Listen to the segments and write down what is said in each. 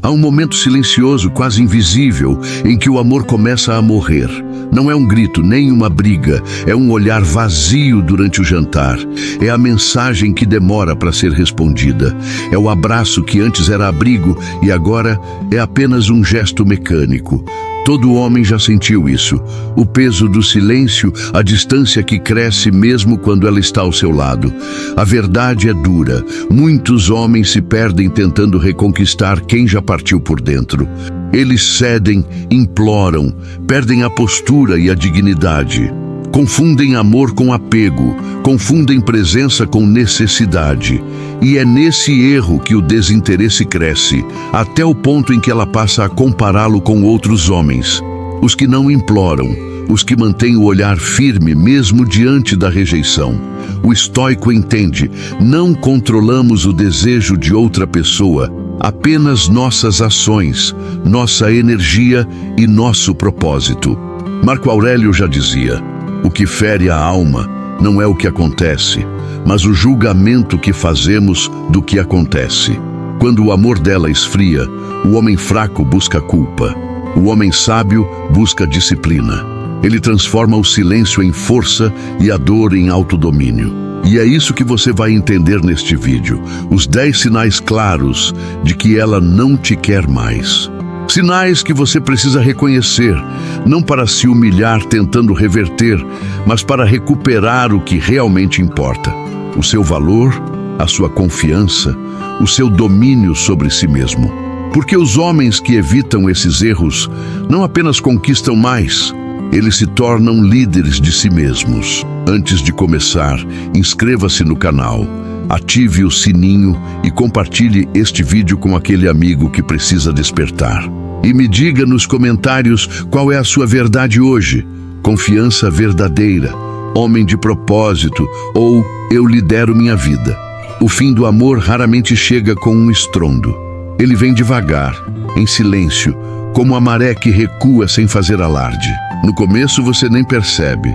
Há um momento silencioso, quase invisível, em que o amor começa a morrer. Não é um grito, nem uma briga, é um olhar vazio durante o jantar. É a mensagem que demora para ser respondida. É o abraço que antes era abrigo e agora é apenas um gesto mecânico. Todo homem já sentiu isso. O peso do silêncio, a distância que cresce mesmo quando ela está ao seu lado. A verdade é dura. Muitos homens se perdem tentando reconquistar quem já partiu por dentro. Eles cedem, imploram, perdem a postura e a dignidade. Confundem amor com apego, confundem presença com necessidade. E é nesse erro que o desinteresse cresce, até o ponto em que ela passa a compará-lo com outros homens. Os que não imploram, os que mantêm o olhar firme mesmo diante da rejeição. O estoico entende, não controlamos o desejo de outra pessoa, apenas nossas ações, nossa energia e nosso propósito. Marco Aurélio já dizia: o que fere a alma não é o que acontece, mas o julgamento que fazemos do que acontece. Quando o amor dela esfria, o homem fraco busca culpa. O homem sábio busca disciplina. Ele transforma o silêncio em força e a dor em autodomínio. E é isso que você vai entender neste vídeo. Os 10 sinais claros de que ela não te quer mais. Sinais que você precisa reconhecer, não para se humilhar tentando reverter, mas para recuperar o que realmente importa. O seu valor, a sua confiança, o seu domínio sobre si mesmo. Porque os homens que evitam esses erros não apenas conquistam mais, eles se tornam líderes de si mesmos. Antes de começar, inscreva-se no canal, ative o sininho e compartilhe este vídeo com aquele amigo que precisa despertar. E me diga nos comentários qual é a sua verdade hoje. Confiança verdadeira, homem de propósito ou eu lidero minha vida. O fim do amor raramente chega com um estrondo. Ele vem devagar, em silêncio, como a maré que recua sem fazer alarde. No começo você nem percebe.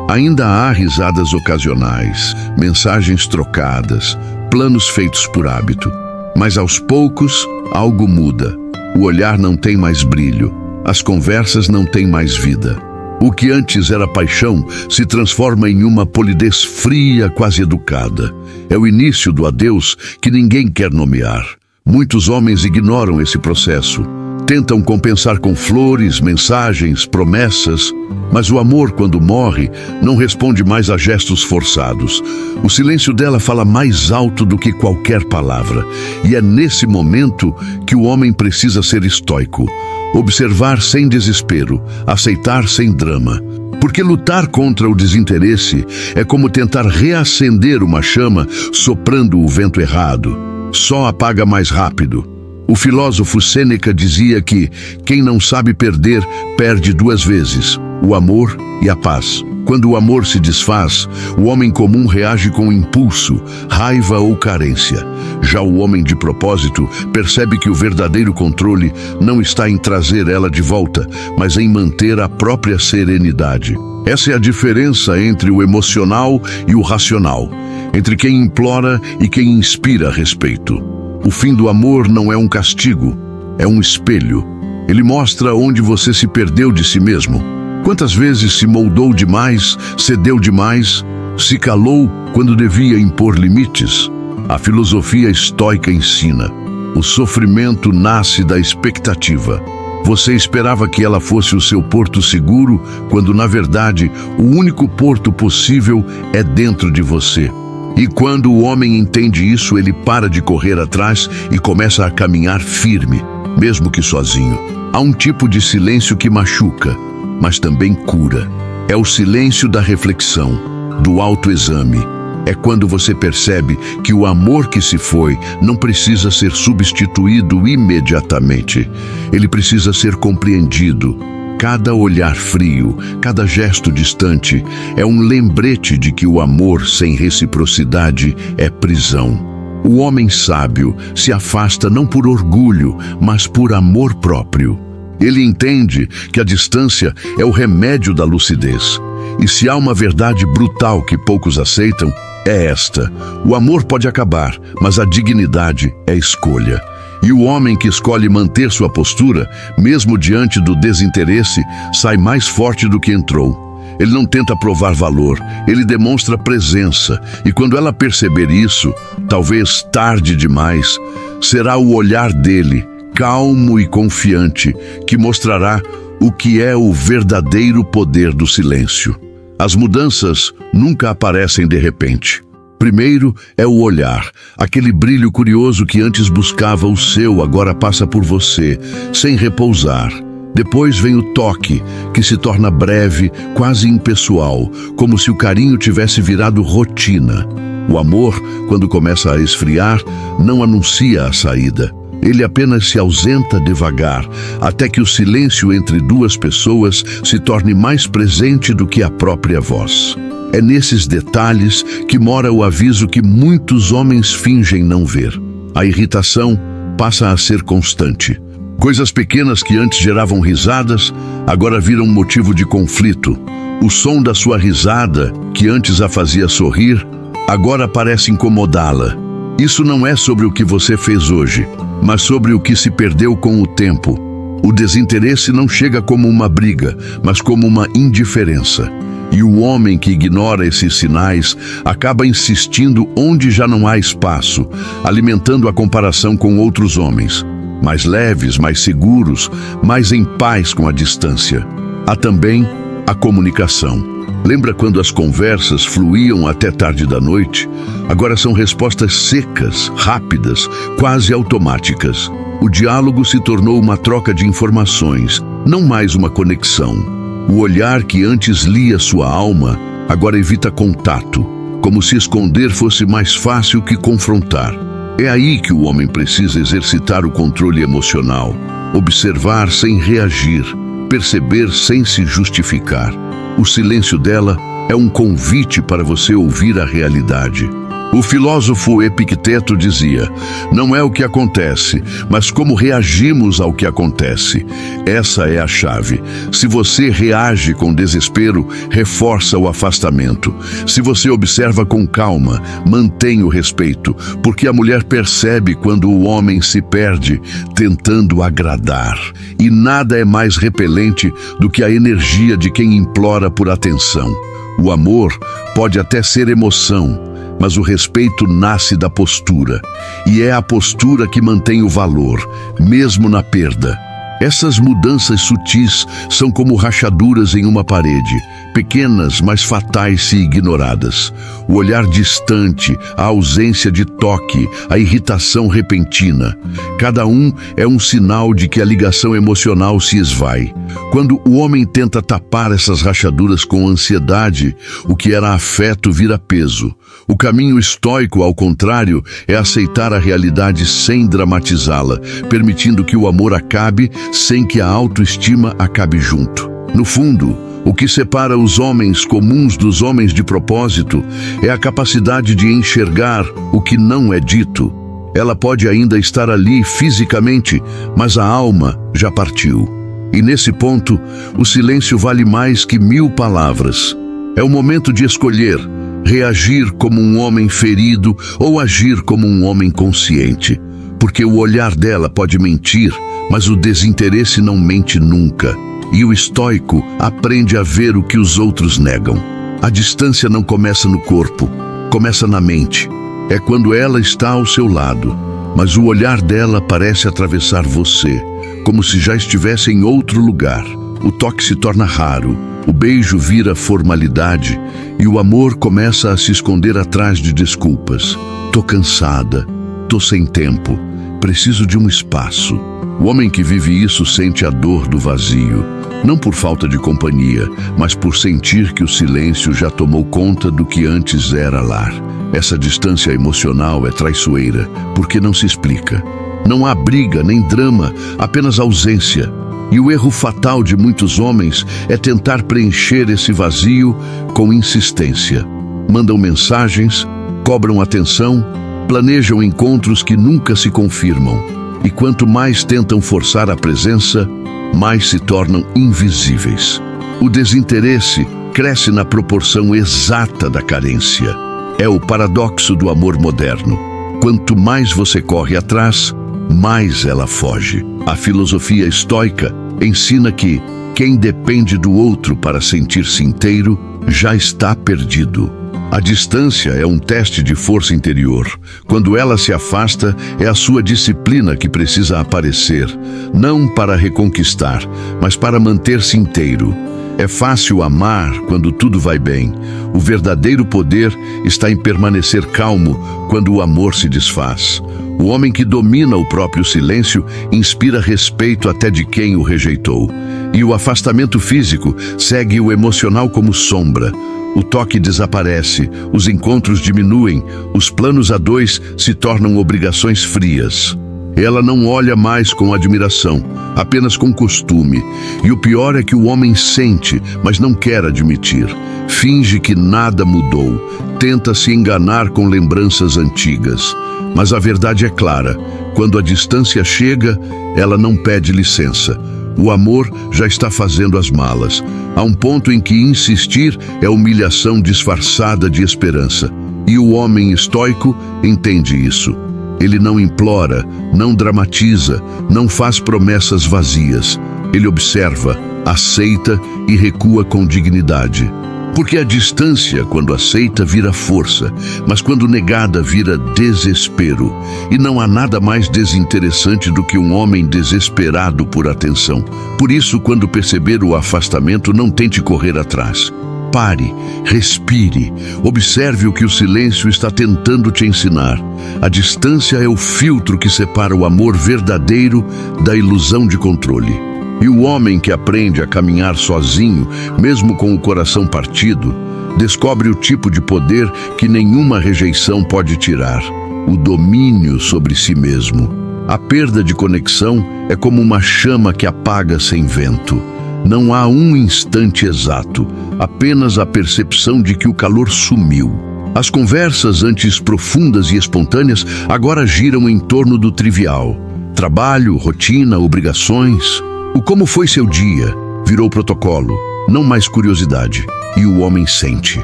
Ainda há risadas ocasionais, mensagens trocadas, planos feitos por hábito. Mas aos poucos, algo muda. O olhar não tem mais brilho, as conversas não têm mais vida. O que antes era paixão se transforma em uma polidez fria, quase educada. É o início do adeus que ninguém quer nomear. Muitos homens ignoram esse processo. Tentam compensar com flores, mensagens, promessas, mas o amor, quando morre, não responde mais a gestos forçados. O silêncio dela fala mais alto do que qualquer palavra, e é nesse momento que o homem precisa ser estoico. Observar sem desespero, aceitar sem drama. Porque lutar contra o desinteresse é como tentar reacender uma chama soprando o vento errado. Só apaga mais rápido. O filósofo Sêneca dizia que quem não sabe perder, perde 2 vezes, o amor e a paz. Quando o amor se desfaz, o homem comum reage com impulso, raiva ou carência. Já o homem de propósito percebe que o verdadeiro controle não está em trazer ela de volta, mas em manter a própria serenidade. Essa é a diferença entre o emocional e o racional, entre quem implora e quem inspira respeito. O fim do amor não é um castigo, é um espelho. Ele mostra onde você se perdeu de si mesmo. Quantas vezes se moldou demais, cedeu demais, se calou quando devia impor limites? A filosofia estoica ensina: o sofrimento nasce da expectativa. Você esperava que ela fosse o seu porto seguro, quando na verdade o único porto possível é dentro de você. E quando o homem entende isso, ele para de correr atrás e começa a caminhar firme, mesmo que sozinho. Há um tipo de silêncio que machuca, mas também cura. É o silêncio da reflexão, do autoexame. É quando você percebe que o amor que se foi não precisa ser substituído imediatamente. Ele precisa ser compreendido. Cada olhar frio, cada gesto distante é um lembrete de que o amor sem reciprocidade é prisão. O homem sábio se afasta não por orgulho, mas por amor próprio. Ele entende que a distância é o remédio da lucidez. E se há uma verdade brutal que poucos aceitam, é esta: o amor pode acabar, mas a dignidade é escolha. E o homem que escolhe manter sua postura, mesmo diante do desinteresse, sai mais forte do que entrou. Ele não tenta provar valor, ele demonstra presença. E quando ela perceber isso, talvez tarde demais, será o olhar dele, calmo e confiante, que mostrará o que é o verdadeiro poder do silêncio. As mudanças nunca aparecem de repente. Primeiro é o olhar, aquele brilho curioso que antes buscava o seu, agora passa por você, sem repousar. Depois vem o toque, que se torna breve, quase impessoal, como se o carinho tivesse virado rotina. O amor, quando começa a esfriar, não anuncia a saída. Ele apenas se ausenta devagar, até que o silêncio entre duas pessoas se torne mais presente do que a própria voz. É nesses detalhes que mora o aviso que muitos homens fingem não ver. A irritação passa a ser constante. Coisas pequenas que antes geravam risadas, agora viram motivo de conflito. O som da sua risada, que antes a fazia sorrir, agora parece incomodá-la. Isso não é sobre o que você fez hoje, mas sobre o que se perdeu com o tempo. O desinteresse não chega como uma briga, mas como uma indiferença. E o homem que ignora esses sinais acaba insistindo onde já não há espaço, alimentando a comparação com outros homens. Mais leves, mais seguros, mais em paz com a distância. Há também a comunicação. Lembra quando as conversas fluíam até tarde da noite? Agora são respostas secas, rápidas, quase automáticas. O diálogo se tornou uma troca de informações, não mais uma conexão. O olhar que antes lia sua alma, agora evita contato, como se esconder fosse mais fácil que confrontar. É aí que o homem precisa exercitar o controle emocional, observar sem reagir, perceber sem se justificar. O silêncio dela é um convite para você ouvir a realidade. O filósofo Epicteto dizia: não é o que acontece, mas como reagimos ao que acontece. Essa é a chave. Se você reage com desespero, reforça o afastamento. Se você observa com calma, mantém o respeito, porque a mulher percebe quando o homem se perde tentando agradar. E nada é mais repelente do que a energia de quem implora por atenção. O amor pode até ser emoção, mas o respeito nasce da postura, e é a postura que mantém o valor, mesmo na perda. Essas mudanças sutis são como rachaduras em uma parede, pequenas, mas fatais se ignoradas. O olhar distante, a ausência de toque, a irritação repentina. Cada um é um sinal de que a ligação emocional se esvai. Quando o homem tenta tapar essas rachaduras com ansiedade, o que era afeto vira peso. O caminho estoico, ao contrário, é aceitar a realidade sem dramatizá-la, permitindo que o amor acabe sem que a autoestima acabe junto. No fundo, o que separa os homens comuns dos homens de propósito é a capacidade de enxergar o que não é dito. Ela pode ainda estar ali fisicamente, mas a alma já partiu. E nesse ponto, o silêncio vale mais que 1000 palavras. É o momento de escolher reagir como um homem ferido ou agir como um homem consciente. Porque o olhar dela pode mentir, mas o desinteresse não mente nunca. E o estoico aprende a ver o que os outros negam. A distância não começa no corpo, começa na mente. É quando ela está ao seu lado, mas o olhar dela parece atravessar você, como se já estivesse em outro lugar. O toque se torna raro, o beijo vira formalidade e o amor começa a se esconder atrás de desculpas. Tô cansada, tô sem tempo, preciso de um espaço. O homem que vive isso sente a dor do vazio, não por falta de companhia, mas por sentir que o silêncio já tomou conta do que antes era lar. Essa distância emocional é traiçoeira, porque não se explica. Não há briga nem drama, apenas ausência. E o erro fatal de muitos homens é tentar preencher esse vazio com insistência. Mandam mensagens, cobram atenção, planejam encontros que nunca se confirmam. E quanto mais tentam forçar a presença, mais se tornam invisíveis. O desinteresse cresce na proporção exata da carência. É o paradoxo do amor moderno. Quanto mais você corre atrás, mais ela foge. A filosofia estoica ensina que quem depende do outro para sentir-se inteiro já está perdido. A distância é um teste de força interior. Quando ela se afasta, é a sua disciplina que precisa aparecer, não para reconquistar, mas para manter-se inteiro. É fácil amar quando tudo vai bem. O verdadeiro poder está em permanecer calmo quando o amor se desfaz. O homem que domina o próprio silêncio inspira respeito até de quem o rejeitou. E o afastamento físico segue o emocional como sombra. O toque desaparece, os encontros diminuem, os planos a dois se tornam obrigações frias. Ela não olha mais com admiração, apenas com costume. E o pior é que o homem sente, mas não quer admitir. Finge que nada mudou, tenta se enganar com lembranças antigas. Mas a verdade é clara: quando a distância chega, ela não pede licença. O amor já está fazendo as malas. Há um ponto em que insistir é humilhação disfarçada de esperança. E o homem estoico entende isso. Ele não implora, não dramatiza, não faz promessas vazias. Ele observa, aceita e recua com dignidade. Porque a distância, quando aceita, vira força, mas quando negada, vira desespero. E não há nada mais desinteressante do que um homem desesperado por atenção. Por isso, quando perceber o afastamento, não tente correr atrás. Pare, respire, observe o que o silêncio está tentando te ensinar. A distância é o filtro que separa o amor verdadeiro da ilusão de controle. E o homem que aprende a caminhar sozinho, mesmo com o coração partido, descobre o tipo de poder que nenhuma rejeição pode tirar: o domínio sobre si mesmo. A perda de conexão é como uma chama que apaga sem vento. Não há um instante exato, apenas a percepção de que o calor sumiu. As conversas, antes profundas e espontâneas, agora giram em torno do trivial. Trabalho, rotina, obrigações. O como foi seu dia virou protocolo, não mais curiosidade. E o homem sente.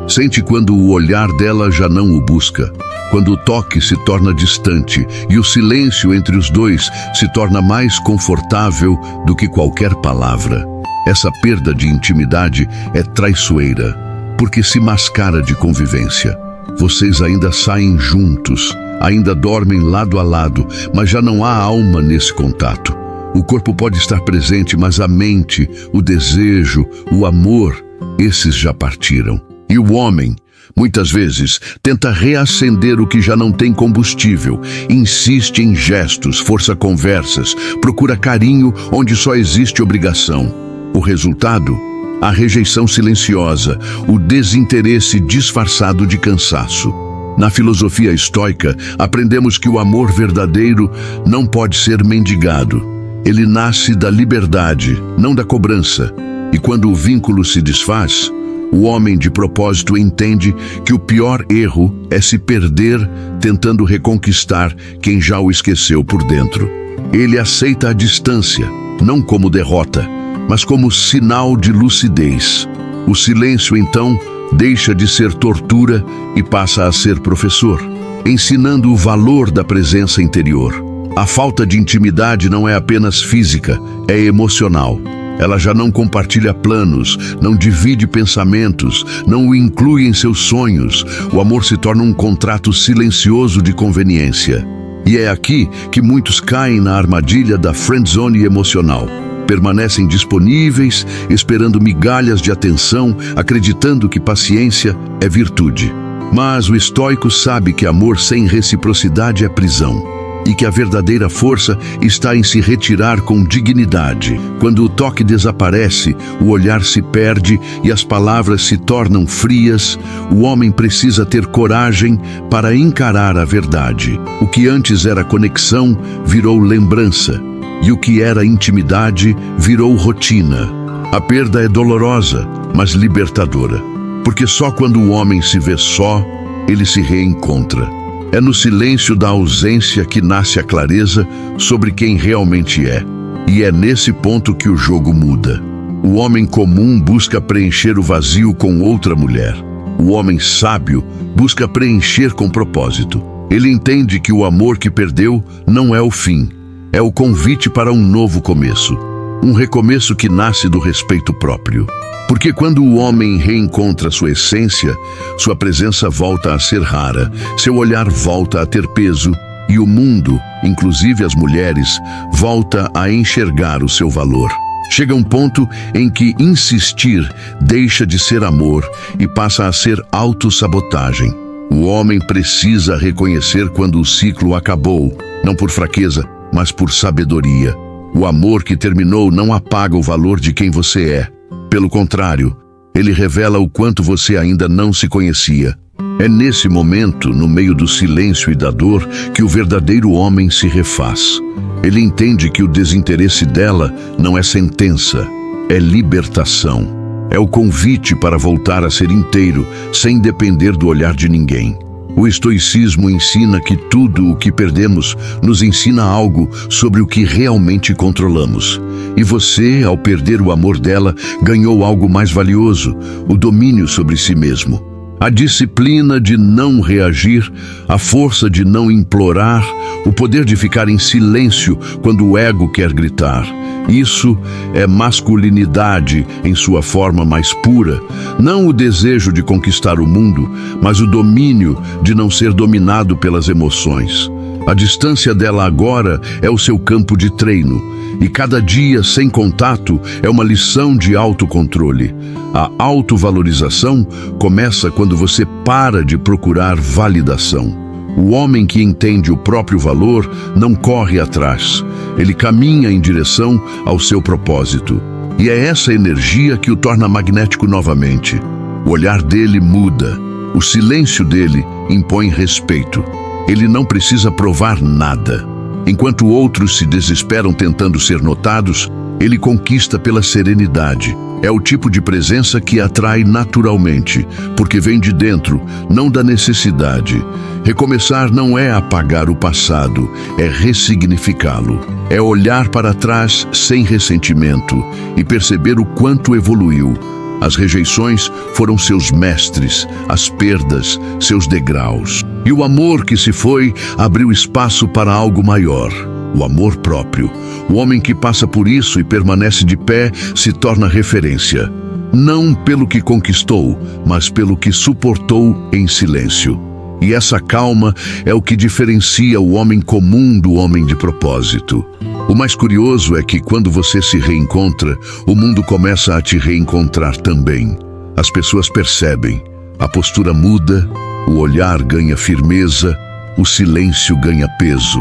Sente quando o olhar dela já não o busca, quando o toque se torna distante e o silêncio entre os dois se torna mais confortável do que qualquer palavra. Essa perda de intimidade é traiçoeira, porque se mascara de convivência. Vocês ainda saem juntos, ainda dormem lado a lado, mas já não há alma nesse contato. O corpo pode estar presente, mas a mente, o desejo, o amor, esses já partiram. E o homem, muitas vezes, tenta reacender o que já não tem combustível, insiste em gestos, força conversas, procura carinho onde só existe obrigação. O resultado? A rejeição silenciosa, o desinteresse disfarçado de cansaço. Na filosofia estoica, aprendemos que o amor verdadeiro não pode ser mendigado. Ele nasce da liberdade, não da cobrança. E quando o vínculo se desfaz, o homem de propósito entende que o pior erro é se perder tentando reconquistar quem já o esqueceu por dentro. Ele aceita a distância, não como derrota, mas como sinal de lucidez. O silêncio, então, deixa de ser tortura e passa a ser professor, ensinando o valor da presença interior. A falta de intimidade não é apenas física, é emocional. Ela já não compartilha planos, não divide pensamentos, não o inclui em seus sonhos. O amor se torna um contrato silencioso de conveniência. E é aqui que muitos caem na armadilha da friendzone emocional. Permanecem disponíveis, esperando migalhas de atenção, acreditando que paciência é virtude. Mas o estoico sabe que amor sem reciprocidade é prisão. E que a verdadeira força está em se retirar com dignidade. Quando o toque desaparece, o olhar se perde e as palavras se tornam frias, o homem precisa ter coragem para encarar a verdade. O que antes era conexão virou lembrança, e o que era intimidade virou rotina. A perda é dolorosa, mas libertadora, porque só quando o homem se vê só, ele se reencontra. É no silêncio da ausência que nasce a clareza sobre quem realmente é. E é nesse ponto que o jogo muda. O homem comum busca preencher o vazio com outra mulher. O homem sábio busca preencher com propósito. Ele entende que o amor que perdeu não é o fim, é o convite para um novo começo. Um recomeço que nasce do respeito próprio. Porque quando o homem reencontra sua essência, sua presença volta a ser rara, seu olhar volta a ter peso e o mundo, inclusive as mulheres, volta a enxergar o seu valor. Chega um ponto em que insistir deixa de ser amor e passa a ser autossabotagem. O homem precisa reconhecer quando o ciclo acabou, não por fraqueza, mas por sabedoria. O amor que terminou não apaga o valor de quem você é. Pelo contrário, ele revela o quanto você ainda não se conhecia. É nesse momento, no meio do silêncio e da dor, que o verdadeiro homem se refaz. Ele entende que o desinteresse dela não é sentença, é libertação. É o convite para voltar a ser inteiro, sem depender do olhar de ninguém. O estoicismo ensina que tudo o que perdemos nos ensina algo sobre o que realmente controlamos. E você, ao perder o amor dela, ganhou algo mais valioso, o domínio sobre si mesmo. A disciplina de não reagir, a força de não implorar, o poder de ficar em silêncio quando o ego quer gritar. Isso é masculinidade em sua forma mais pura, não o desejo de conquistar o mundo, mas o domínio de não ser dominado pelas emoções. A distância dela agora é o seu campo de treino, e cada dia sem contato é uma lição de autocontrole. A autovalorização começa quando você para de procurar validação. O homem que entende o próprio valor não corre atrás. Ele caminha em direção ao seu propósito. E é essa energia que o torna magnético novamente. O olhar dele muda. O silêncio dele impõe respeito. Ele não precisa provar nada. Enquanto outros se desesperam tentando ser notados, ele conquista pela serenidade. É o tipo de presença que atrai naturalmente, porque vem de dentro, não da necessidade. Recomeçar não é apagar o passado, é ressignificá-lo. É olhar para trás sem ressentimento e perceber o quanto evoluiu. As rejeições foram seus mestres, as perdas, seus degraus. E o amor que se foi abriu espaço para algo maior. O amor próprio. O homem que passa por isso e permanece de pé se torna referência. Não pelo que conquistou, mas pelo que suportou em silêncio. E essa calma é o que diferencia o homem comum do homem de propósito. O mais curioso é que quando você se reencontra, o mundo começa a te reencontrar também. As pessoas percebem, a postura muda, o olhar ganha firmeza, o silêncio ganha peso.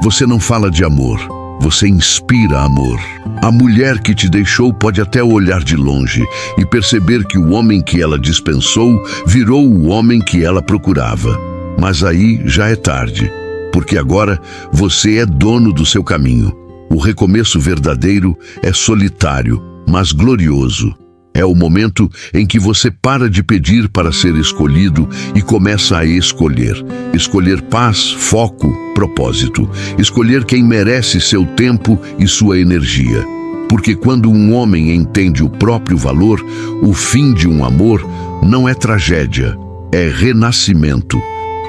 Você não fala de amor, você inspira amor. A mulher que te deixou pode até olhar de longe e perceber que o homem que ela dispensou virou o homem que ela procurava. Mas aí já é tarde, porque agora você é dono do seu caminho. O recomeço verdadeiro é solitário, mas glorioso. É o momento em que você para de pedir para ser escolhido e começa a escolher. Escolher paz, foco, propósito. Escolher quem merece seu tempo e sua energia. Porque quando um homem entende o próprio valor, o fim de um amor não é tragédia, é renascimento.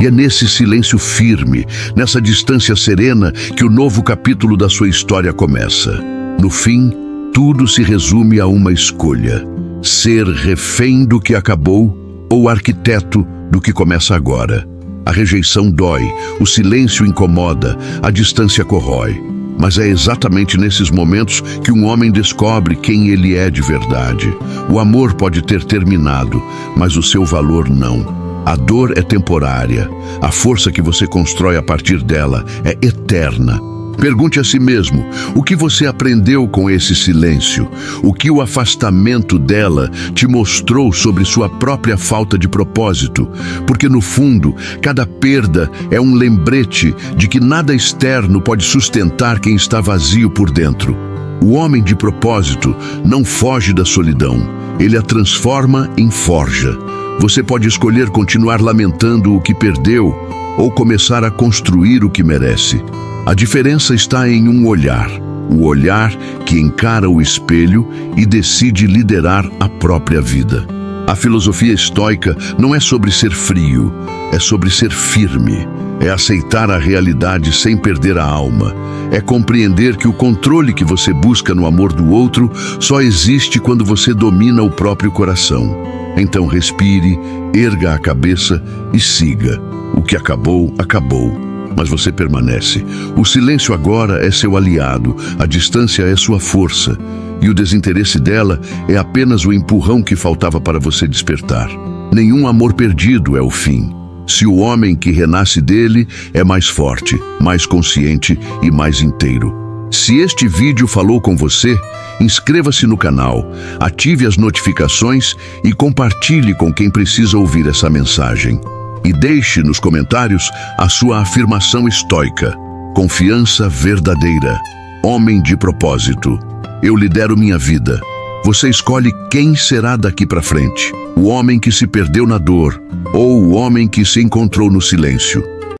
E é nesse silêncio firme, nessa distância serena, que o novo capítulo da sua história começa. No fim, tudo se resume a uma escolha: ser refém do que acabou ou arquiteto do que começa agora. A rejeição dói, o silêncio incomoda, a distância corrói. Mas é exatamente nesses momentos que um homem descobre quem ele é de verdade. O amor pode ter terminado, mas o seu valor não. A dor é temporária, a força que você constrói a partir dela é eterna. Pergunte a si mesmo, o que você aprendeu com esse silêncio? O que o afastamento dela te mostrou sobre sua própria falta de propósito? Porque no fundo, cada perda é um lembrete de que nada externo pode sustentar quem está vazio por dentro. O homem de propósito não foge da solidão, ele a transforma em forja. Você pode escolher continuar lamentando o que perdeu ou começar a construir o que merece. A diferença está em um olhar, o olhar que encara o espelho e decide liderar a própria vida. A filosofia estoica não é sobre ser frio, é sobre ser firme. É aceitar a realidade sem perder a alma. É compreender que o controle que você busca no amor do outro só existe quando você domina o próprio coração. Então respire, erga a cabeça e siga. O que acabou, acabou. Mas você permanece. O silêncio agora é seu aliado, a distância é sua força. E o desinteresse dela é apenas o empurrão que faltava para você despertar. Nenhum amor perdido é o fim. Se o homem que renasce dele é mais forte, mais consciente e mais inteiro. Se este vídeo falou com você, inscreva-se no canal, ative as notificações e compartilhe com quem precisa ouvir essa mensagem. E deixe nos comentários a sua afirmação estoica. Confiança verdadeira. Homem de propósito. Eu lidero minha vida. Você escolhe quem será daqui para frente. O homem que se perdeu na dor ou o homem que se encontrou no silêncio.